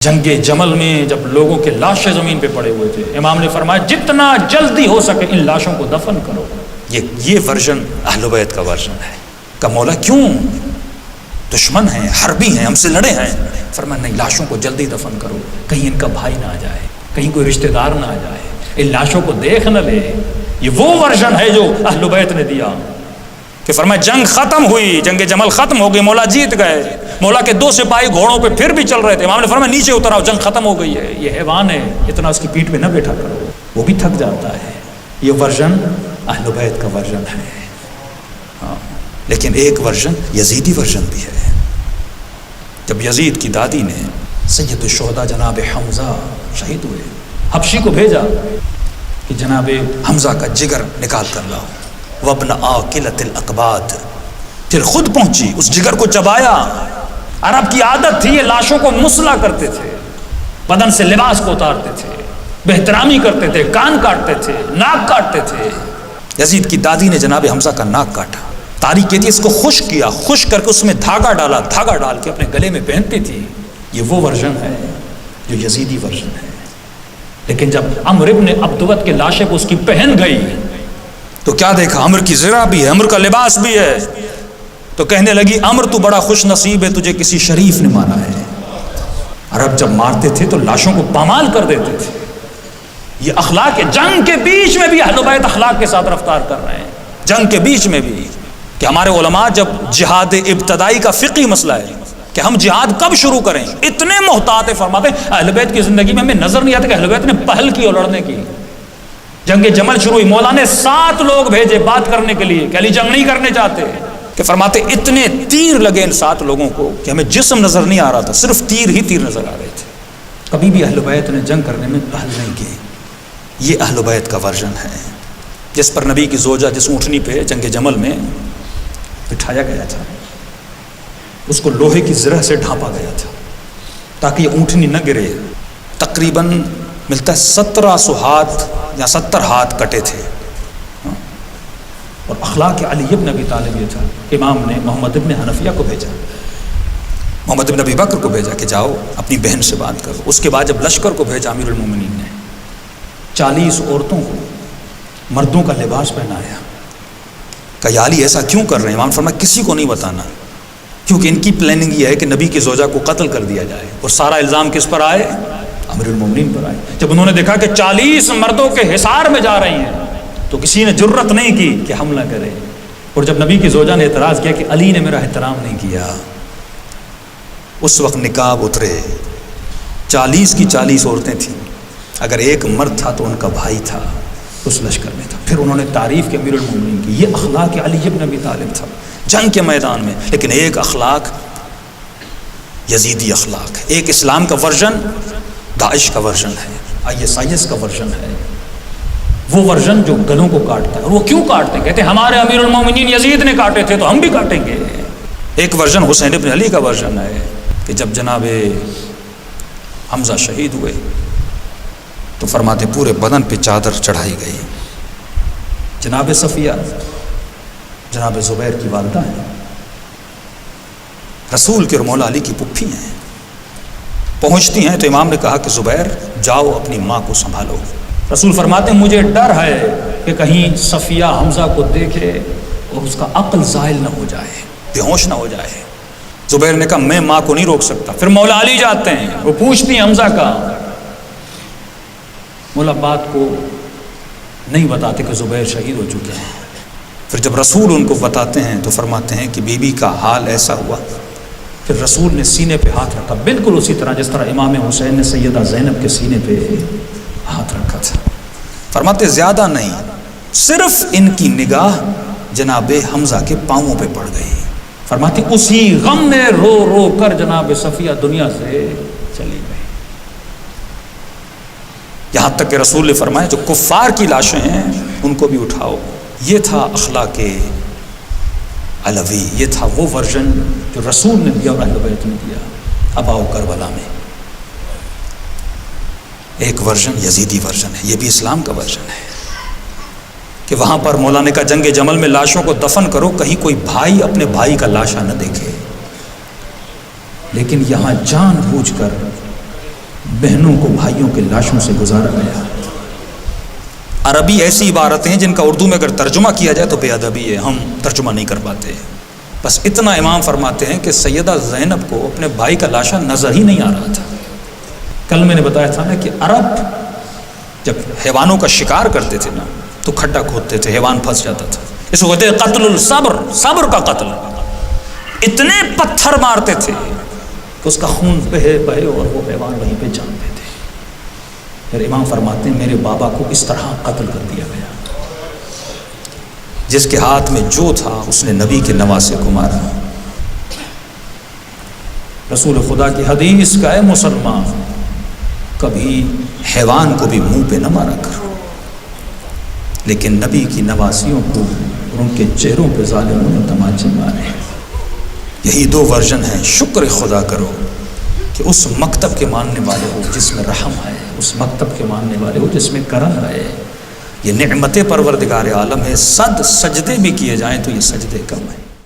جنگ جمل میں جب لوگوں کے لاشیں زمین پہ پڑے ہوئے تھے، امام نے فرمایا جتنا جلدی ہو سکے ان لاشوں کو دفن کرو۔ یہ ورژن اہل بیت کا ورژن ہے کہ مولا کیوں؟ دشمن ہیں، حربی ہیں، ہم سے لڑے ہیں۔ فرمایا نہیں، لاشوں کو جلدی دفن کرو، کہیں ان کا بھائی نہ آ جائے، کہیں کوئی رشتہ دار نہ آ جائے، ان لاشوں کو دیکھ نہ لے۔ یہ وہ ورژن ہے جو اہل بیت نے دیا کہ فرمایا جنگ ختم ہوئی، جنگ جمل ختم ہو گئی، مولا جیت گئے۔ مولا کے 2 سپاہی گھوڑوں پہ پھر بھی چل رہے تھے، امام نے فرمایا نیچے اتر آؤ، جنگ ختم ہو گئی ہے۔ یہ حیوان ہے، اتنا اس کی پیٹھ پہ نہ بیٹھا کرو، وہ بھی تھک جاتا ہے۔ یہ ورژن اہل بیت کا ورژن ہے۔ لیکن ایک ورژن یزیدی ورژن بھی ہے۔ جب یزید کی دادی نے سید الشہداء جناب حمزہ شہید ہوئے، حبشی کو بھیجا کہ جناب حمزہ کا جگر نکال کر لاؤ، وابن آکلۃ الاقباد، پھر خود پہنچی، اس جگر کو چبایا۔ عرب کی عادت تھی، یہ لاشوں کو مسلا کرتے تھے، بدن سے لباس کو اتارتے تھے، بے احترامی کرتے تھے، کان کاٹتے تھے، ناک کاٹتے تھے۔ یزید کی دادی نے جناب حمزہ کا ناک کاٹا، تاریخ کہتی ہے اس کو خشک کیا، خشک کر کے اس میں دھاگا ڈالا، دھاگا ڈال کے اپنے گلے میں پہنتی تھی۔ یہ وہ ورژن ہے جو یزیدی ورژن ہے۔ لیکن جب عمر ابن عبدوت کے لاشیں کو اس کی پہن گئی تو کیا دیکھا؟ عمر کی زرہ بھی ہے، عمر کا لباس بھی ہے، تو کہنے لگی عمر تو بڑا خوش نصیب ہے، تجھے کسی شریف نے مارا ہے۔ عرب جب مارتے تھے تو لاشوں کو پامال کر دیتے تھے۔ یہ اخلاق جنگ کے بیچ میں بھی اہل بیت اخلاق کے ساتھ رفتار کر رہے ہیں، جنگ کے بیچ میں بھی، کہ ہمارے علماء جب جہاد ابتدائی کا فقہی مسئلہ ہے کہ ہم جہاد کب شروع کریں، اتنے محتاط فرماتے ہیں اہل بیت کی زندگی میں ہمیں نظر نہیں آتا کہ اہل بیت نے پہل کی اور لڑنے کی۔ جنگ جمل شروع ہوئی، مولا نے 7 لوگ بھیجے بات کرنے کے لیے کہ علی جنگ نہیں کرنے چاہتے، کہ فرماتے اتنے تیر لگے ان 7 لوگوں کو کہ ہمیں جسم نظر نہیں آ رہا تھا، صرف تیر ہی تیر نظر آ رہے تھے۔ کبھی بھی اہل بیت نے جنگ کرنے میں پہل نہیں کی۔ یہ اہل بیت کا ورژن ہے، جس پر نبی کی زوجہ جس اونٹنی پہ جنگ جمل میں بٹھایا گیا تھا، اس کو لوہے کی زرہ سے ڈھانپا گیا تھا تاکہ یہ اونٹنی نہ گرے۔ تقریباً ملتا ہے 1700 ہاتھ یا 70 ہاتھ کٹے تھے۔ اور اخلاق علی ابن ابی طالب یہ تھا کہ امام نے محمد ابن حنفیہ کو بھیجا، محمد ابن ابی بکر کو بھیجا کہ جاؤ اپنی بہن سے بات کرو۔ اس کے بعد جب لشکر کو بھیجا امیر المومنین نے 40 عورتوں کو مردوں کا لباس پہنایا کہ یا علی ایسا کیوں کر رہے ہیں؟ امام فرمایا کسی کو نہیں بتانا، کیونکہ ان کی پلاننگ یہ ہے کہ نبی کی زوجہ کو قتل کر دیا جائے، اور سارا الزام کس پر آئے؟ امیر المومنین پر آئے۔ جب انہوں نے دیکھا کہ 40 مردوں کے حصار میں جا رہی ہیں تو کسی نے جرت نہیں کی کہ حملہ کرے۔ اور جب نبی کی زوجہ نے اعتراض کیا کہ علی نے میرا احترام نہیں کیا، اس وقت نقاب اترے۔ 40 کی 40 عورتیں تھیں، اگر ایک مرد تھا تو ان کا بھائی تھا، اس لشکر میں تھا۔ پھر انہوں نے تعریف کی امیر المومنین کی۔ یہ اخلاق علی ابن ابی طالب تھا جنگ کے میدان میں۔ لیکن ایک اخلاق یزیدی اخلاق ہے، ایک اسلام کا ورژن داعش کا ورژن ہے، ISIS کا ورژن ہے، وہ ورژن جو گلوں کو کاٹتا ہے۔ اور وہ کیوں کاٹتے ہیں؟ کہتے ہیں ہمارے امیر المومنین یزید نے کاٹے تھے تو ہم بھی کاٹیں گے۔ ایک ورژن حسین ابن علی کا ورژن ہے کہ جب جناب حمزہ شہید ہوئے تو فرماتے پورے بدن پہ چادر چڑھائی گئی۔ جناب صفیہ جناب زبیر کی والدہ ہیں، رسول کے اور مولا علی کی پھپھی ہیں، پہنچتی ہیں تو امام نے کہا کہ زبیر جاؤ اپنی ماں کو سنبھالو۔ رسول فرماتے ہیں مجھے ڈر ہے کہ کہیں صفیہ حمزہ کو دیکھے اور اس کا عقل زائل نہ ہو جائے، بے ہوش نہ ہو جائے۔ زبیر نے کہا میں ماں کو نہیں روک سکتا۔ پھر مولا علی جاتے ہیں، وہ پوچھتی ہیں حمزہ کا، مولا بات کو نہیں بتاتے کہ زبیر شہید ہو چکے ہیں۔ پھر جب رسول ان کو بتاتے ہیں تو فرماتے ہیں کہ بی بی کا حال ایسا ہوا۔ پھر رسول نے سینے پہ ہاتھ رکھا، بالکل اسی طرح جس طرح امام حسین نے سیدہ زینب کے سینے پہ ہاتھ رکھا تھا۔ فرماتے زیادہ نہیں، صرف ان کی نگاہ جناب حمزہ کے پاؤں پہ پڑ گئی۔ فرماتے اسی غم میں رو رو کر جناب صفیہ دنیا سے چلی گئی۔ یہاں تک کہ رسول نے فرمایا جو کفار کی لاشیں ہیں ان کو بھی اٹھاؤ۔ یہ تھا اخلاق علوی، یہ تھا وہ ورژن جو رسول نے دیا اور اہل بیت نے دیا۔ اب آؤ کربلا میں ایک ورژن یزیدی ورژن ہے، یہ بھی اسلام کا ورژن ہے کہ وہاں پر مولا نے کہا جنگ جمل میں لاشوں کو دفن کرو، کہیں کوئی بھائی اپنے بھائی کا لاشا نہ دیکھے۔ لیکن یہاں جان بوجھ کر بہنوں کو بھائیوں کے لاشوں سے گزارا گیا۔ عربی ایسی عبارتیں ہیں جن کا اردو میں اگر ترجمہ کیا جائے تو بے ادبی ہے، ہم ترجمہ نہیں کر پاتے۔ بس اتنا امام فرماتے ہیں کہ سیدہ زینب کو اپنے بھائی کا لاشا نظر ہی نہیں آ رہا تھا۔ کل میں نے بتایا تھا نا کہ عرب جب حیوانوں کا شکار کرتے تھے نا تو کھڈا کھودتے تھے، حیوان پھنس جاتا تھا، اس کو کہتے ہیں قتل الصبر، صبر کا قتل۔ اتنے پتھر مارتے تھے کہ اس کا خون بہے بہے اور وہ حیوان وہیں پہ جانتے تھے۔ پھر امام فرماتے ہیں میرے بابا کو اس طرح قتل کر دیا گیا، جس کے ہاتھ میں جو تھا اس نے نبی کے نواسے کو مارا۔ رسول خدا کی حدیث کا ہے مسلمان کبھی حیوان کو بھی منہ پہ نہ مارا کرو، لیکن نبی کی نواسیوں کو اور ان کے چہروں پہ ظالموں نے تماچے مارے۔ یہی دو ورژن ہیں۔ شکر خدا کرو کہ اس مکتب کے ماننے والے ہو جس میں رحم ہے، اس مکتب کے ماننے والے ہو جس میں کرم ہے۔ یہ نعمت پروردگار عالم ہے، صد سجدے بھی کیے جائیں تو یہ سجدے کم ہیں۔